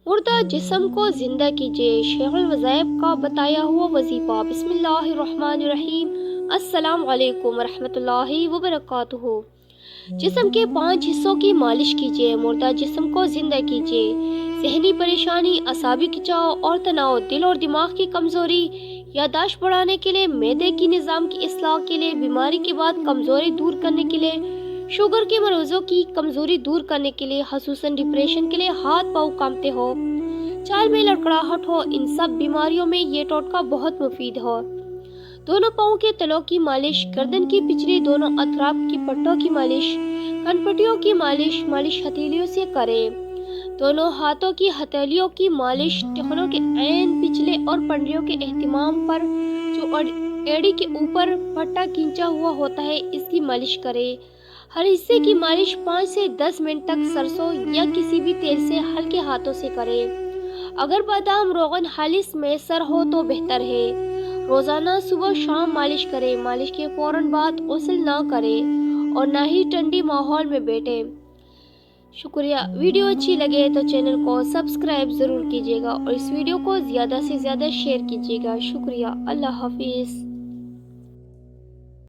मुर्दा जिस्म को जिंदा कीजिए। शेखुल वज़ाइफ का बताया हुआ वजीफा। बिस्मिल्लाहिर्रहमानिर्रहीम। अस्सलाम वालेकुम रहमतुल्लाहि व बरकातुहू। जिस्म के 5 हिस्सों की मालिश कीजिए। मुर्दा जिस्म को जिंदा कीजिए। ज़हनी परेशानी, असाबी खिंचाव और तनाव, दिल और दिमाग की कमजोरी, यादाश्त बढ़ाने के लिए, मैदे की निज़ाम की इस्लाह के लिए, बीमारी के बाद कमजोरी दूर करने के लिए, शुगर के मरीजों की कमजोरी दूर करने के लिए, खसूसन डिप्रेशन के लिए, हाथ पाँव कांपते हो, चाल में लड़खड़ाहट हो, इन सब बीमारियों में ये टोटका बहुत मुफीद हो। दोनों पाँव के तलों की मालिश, गर्दन की पिछली दोनों अतराफ की पट्टों की मालिश, कनपट्टियों की मालिश हथेलियों से करें। दोनों हाथों की हथेलियों की मालिश टखनों के ऐन पिछले और पंडियों के एहतिमाम पर जो एड़ी के ऊपर पट्टा खींचा हुआ होता है, इसकी मालिश करें। हर हिस्से की मालिश 5 से 10 मिनट तक सरसों या किसी भी तेल से हल्के हाथों से करें। अगर बादाम रोगन खालिस मैसर हो तो बेहतर है। रोजाना सुबह शाम मालिश करें। मालिश के फौरन बाद गुस्ल ना करें और ना ही ठंडी माहौल में बैठें। शुक्रिया। वीडियो अच्छी लगे तो चैनल को सब्सक्राइब ज़रूर कीजिएगा और इस वीडियो को ज़्यादा से ज़्यादा शेयर कीजिएगा। शुक्रिया। अल्लाह हाफिज़।